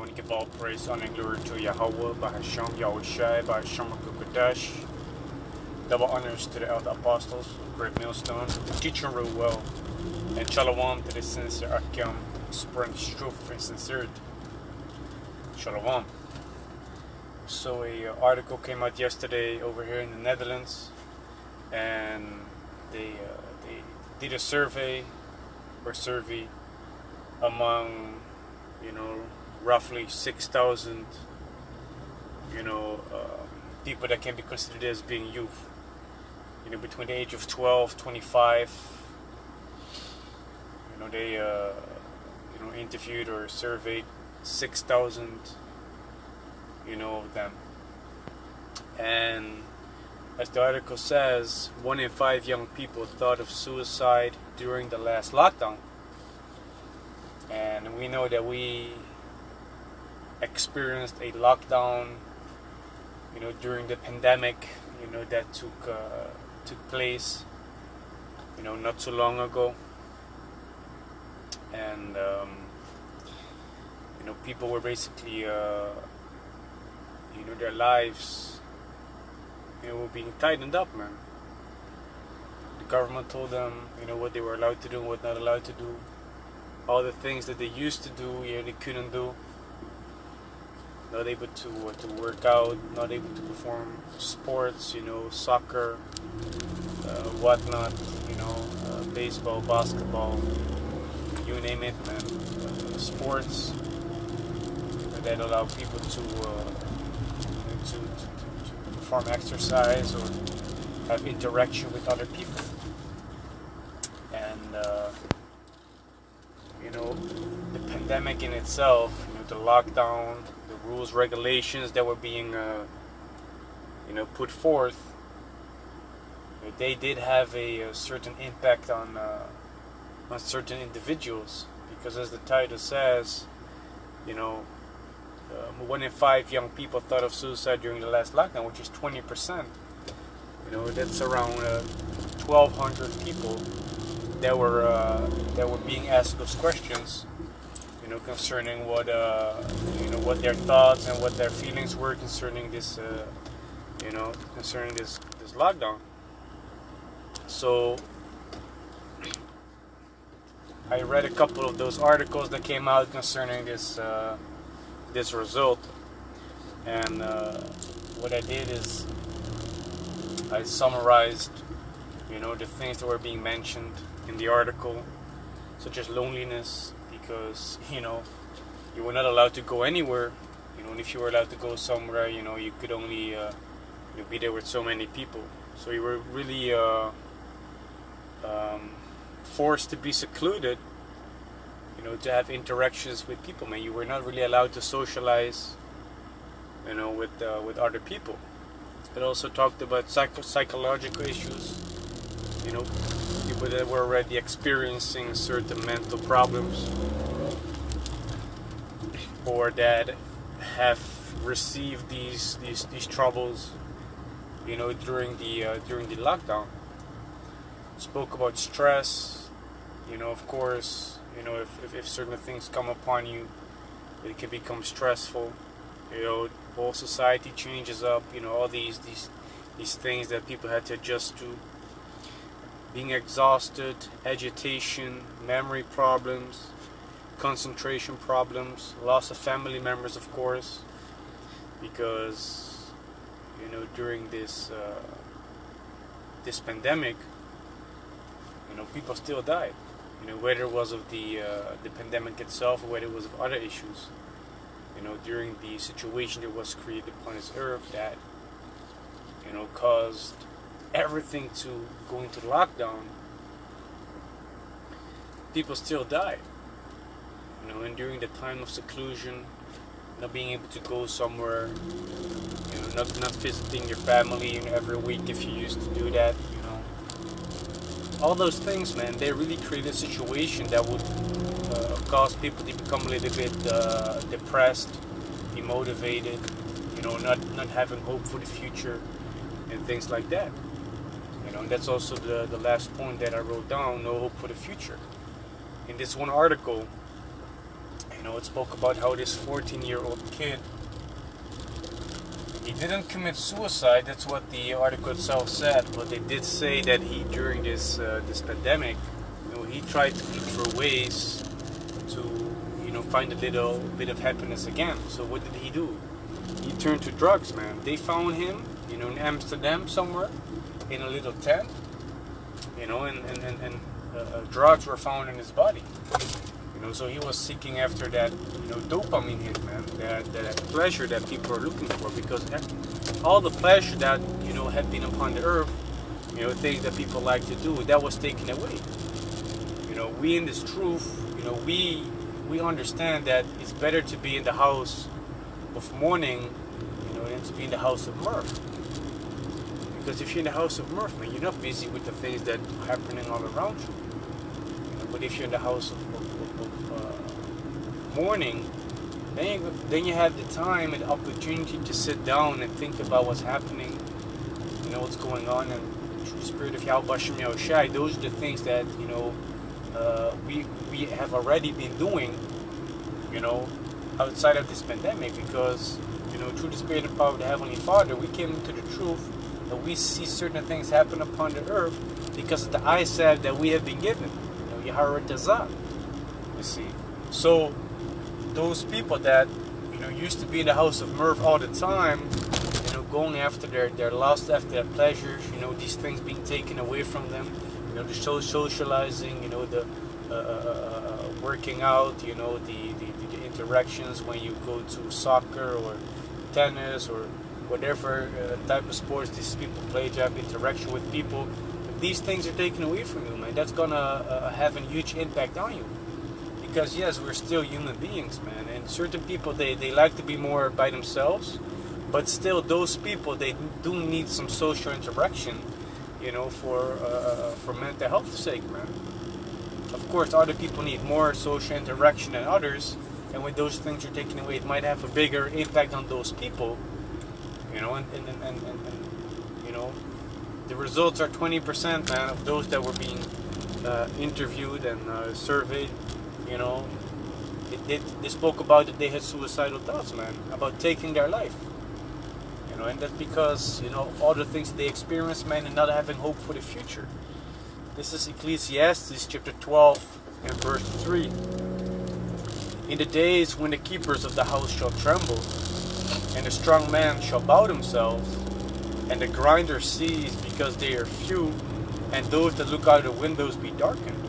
want to give all praise, honor, and glory to Yahawah, Bahasham, Yahawashi, Bahasham, Qadash. Double honors to the elder apostles of great Millstone, teaching real well, and shalom to the sincere Akim, spreading truth and sincerity. Shalom. So a article came out yesterday over here in the Netherlands, and they did a survey among, roughly 6,000, people that can be considered as being youth, between the age of 12, 25. They interviewed or surveyed 6,000, of them. And as the article says, 1 in 5 young people thought of suicide during the last lockdown. And we know that we experienced a lockdown, during the pandemic, that took place, not too long ago. And, people were basically, their lives, were being tightened up, man. The government told them, what they were allowed to do and what not allowed to do. All the things that they used to do, they couldn't do. Not able to work out, not able to perform sports, soccer, whatnot, baseball, basketball, you name it, man. Sports that allow people to perform exercise or have interaction with other people. And the pandemic in itself, the lockdown, the rules, regulations that were being put forth, they did have a certain impact on certain individuals, because as the title says, 1 in 5 young people thought of suicide during the last lockdown, which is 20%. That's around 1,200 people that were being asked those questions, concerning what what their thoughts and what their feelings were concerning this this lockdown. So I read a couple of those articles that came out concerning this result, and what I did is I summarized the things that were being mentioned in the article, such as loneliness, because you were not allowed to go anywhere, and if you were allowed to go somewhere, you could only be there with so many people, so you were really forced to be secluded, to have interactions with people, man. You were not really allowed to socialize, with other people. It also talked about psychological issues, people that were already experiencing certain mental problems, or that have received these troubles, during the lockdown. Spoke about stress, of course, if certain things come upon you, it can become stressful. Whole society changes up, all these things that people had to adjust to. Being exhausted, agitation, memory problems, concentration problems, loss of family members, of course, because during this pandemic, people still died. Whether it was of the pandemic itself or whether it was of other issues. During the situation that was created upon this earth that, caused everything to go into lockdown, people still died. And during the time of seclusion, not being able to go somewhere, not visiting your family every week if you used to do that, all those things, man, they really created a situation that would cause people to become a little bit depressed, demotivated, not having hope for the future and things like that. And that's also the last point that I wrote down, no hope for the future. In this one article, It spoke about how this 14-year-old kid, he didn't commit suicide. That's what the article itself said. But they did say that he, during this pandemic, he tried to look for ways to, find a little bit of happiness again. So what did he do? He turned to drugs, man. They found him, in Amsterdam somewhere, in a little tent, and drugs were found in his body. So he was seeking after that, dopamine hit, man, that pleasure that people are looking for, because all the pleasure that, had been upon the earth, things that people like to do, that was taken away. We in this truth, we understand that it's better to be in the house of mourning, than to be in the house of mirth. Because if you're in the house of mirth, man, you're not busy with the things that are happening all around you. But if you're in the house of mourning, then you have the time and the opportunity to sit down and think about what's happening, what's going on, and through the spirit of Yahawashi, those are the things that we have already been doing, outside of this pandemic, because through the spirit and power of the Heavenly Father, we came into the truth that we see certain things happen upon the earth because of the eyesight that we have been given, Yahawah, you see. So those people that used to be in the house of mirth all the time, going after their lust, after their pleasures, these things being taken away from them, the socializing, the working out, the interactions when you go to soccer or tennis or whatever type of sports these people play, to have interaction with people. If these things are taken away from you, man, that's gonna have a huge impact on you. Because yes, we're still human beings, man, and certain people they like to be more by themselves, but still those people, they do need some social interaction, for mental health's sake, man. Of course, other people need more social interaction than others, and when those things are taken away, it might have a bigger impact on those people, and the results are 20%, man, of those that were being interviewed and surveyed. They spoke about that they had suicidal thoughts, man, about taking their life. And that's because, of all the things that they experienced, man, and not having hope for the future. This is Ecclesiastes chapter 12 and verse 3. In the days when the keepers of the house shall tremble, and the strong man shall bow themselves, and the grinders cease because they are few, and those that look out of the windows be darkened.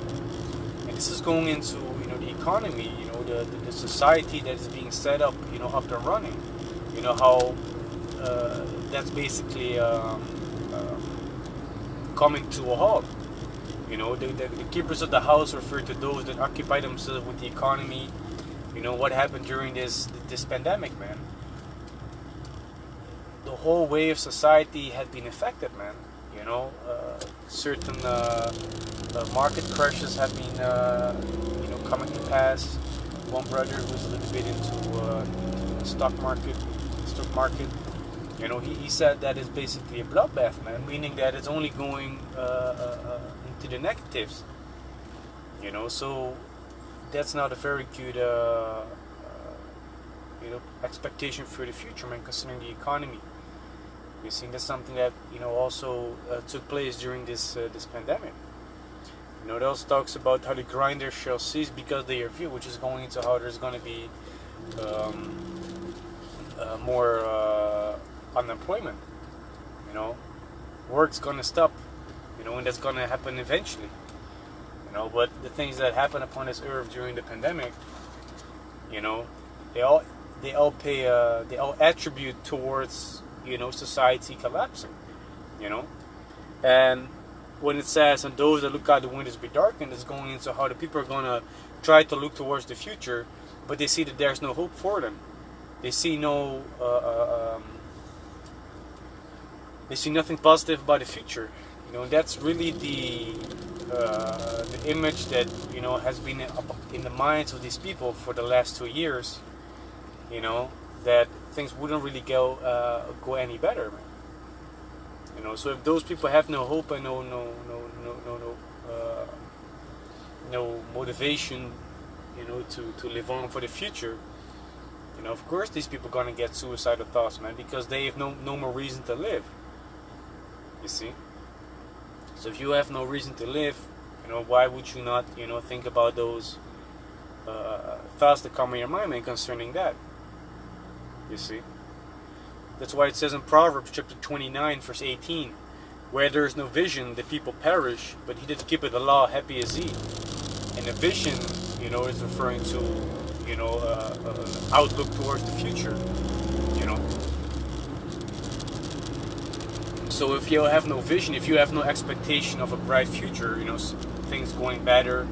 And this is going into, the economy, the society that is being set up, up and running. How that's basically coming to a halt. The keepers of the house refer to those that occupy themselves with the economy. What happened during this pandemic, man. The whole way of society had been affected, man. Certain market crashes have been, coming to pass. One brother who's a little bit into stock market, he said that it's basically a bloodbath, man, meaning that it's only going into the negatives. So that's not a very good, expectation for the future, man, concerning the economy. You see, that's something that also took place during this pandemic. It also talks about how the grinders shall cease because they are few, which is going into how there's going to be more unemployment. Work's going to stop. And that's going to happen eventually. But the things that happen upon this earth during the pandemic, they all attribute towards society collapsing. And when it says, and those that look out the windows be darkened, it's going into how the people are going to try to look towards the future, but they see that there's no hope for them. They see they see nothing positive about the future. And that's really the image that has been in the minds of these people for the last 2 years. That things wouldn't really go any better, man. So if those people have no hope and no motivation, to live on for the future, of course these people are gonna get suicidal thoughts, man, because they have no more reason to live. You see? So if you have no reason to live, why would you not, think about those thoughts that come in your mind, man, concerning that? You see? That's why it says in Proverbs chapter 29, verse 18, where there is no vision, the people perish, but he that keepeth the law, happy is he. And a vision, is referring to, an outlook towards the future, So if you have no vision, if you have no expectation of a bright future, things going better,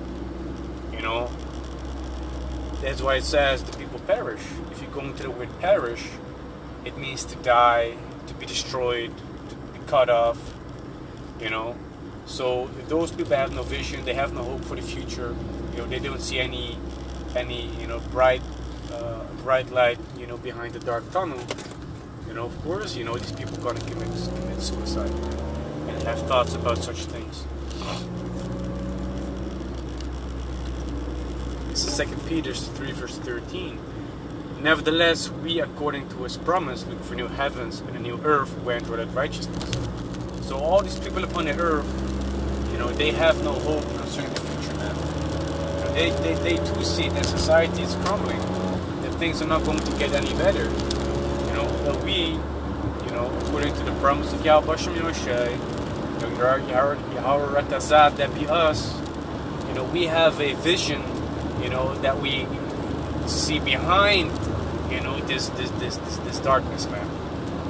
that's why it says the people perish. If you go into the word perish, it means to die, to be destroyed, to be cut off, So if those people have no vision, they have no hope for the future, they don't see any bright light, behind the dark tunnel. Of course, these people are gonna commit suicide and have thoughts about such things. This is 2 Peter 3, verse 13. Nevertheless, we, according to his promise, look for new heavens and a new earth wherein dwelleth righteousness. So all these people upon the earth, they have no hope concerning the future, man. They too see that society is crumbling, that things are not going to get any better. That we, according to the promise of Bahasham, Rawchaa, that be us, we have a vision, that we see behind, this darkness, man.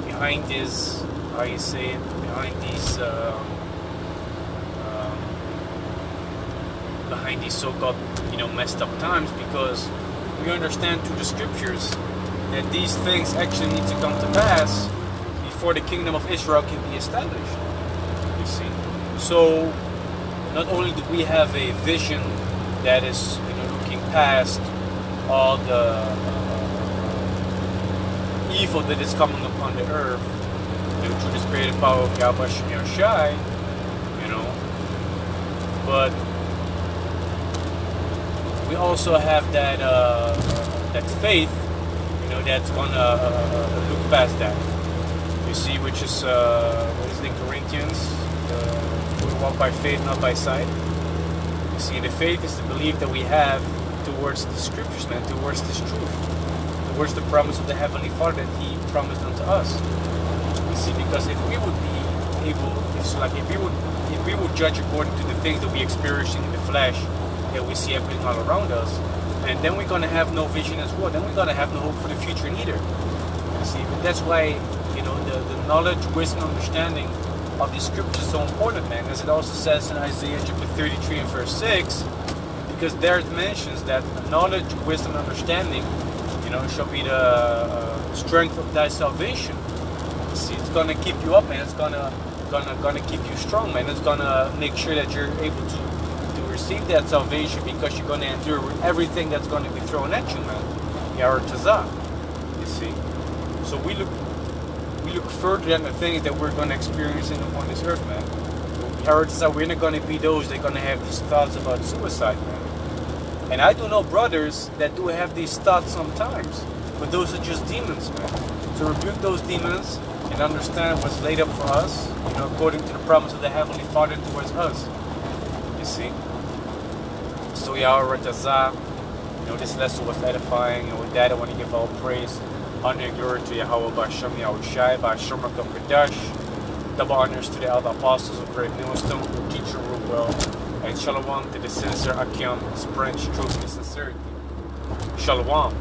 Behind this, how you say it, behind these so-called, messed up times, because we understand through the scriptures that these things actually need to come to pass before the kingdom of Israel can be established. You see? So, not only do we have a vision that is, looking past all the evil that is coming upon the earth, through the spirit and power of Yahawashi, but we also have that faith, that's gonna look past that. You see, which is what is it in Corinthians? We walk by faith, not by sight. You see, the faith is the belief that we have towards the scriptures, man, towards this truth, towards the promise of the Heavenly Father that He promised unto us. You see, because if we would be able, if we would judge according to the things that we experience in the flesh, that we see everything all around us, and then we're gonna have no vision as well. Then we're gonna have no hope for the future neither. You see, but that's why the knowledge, wisdom, understanding of the scriptures is so important, man. As it also says in Isaiah chapter 33 and verse 6, because there it mentions that knowledge, wisdom, and understanding, shall be the strength of thy salvation. You see, it's gonna keep you up, man. It's gonna keep you strong, man. It's gonna make sure that you're able to receive that salvation, because you're going to endure everything that's going to be thrown at you, man. Rawchaa. You see, so we look further than the things that we're going to experience upon this earth, man. Rawchaa, we're not going to be those that are going to have these thoughts about suicide, man. And I do know brothers that do have these thoughts sometimes, but those are just demons, man. So rebuke those demons and understand what's laid up for us, according to the promise of the Heavenly Father towards us. You see. So Rawchaa, this lesson was edifying, and with that I want to give all praise, honor, and glory to Yahawah, Bahasham, Yahawashi, Bahasham, Qadash. Double honors to the elder apostles of great Millstone, who teach and rule well, and shalom to the sincere Akim, his branch, truth, and sincerity. Shalom.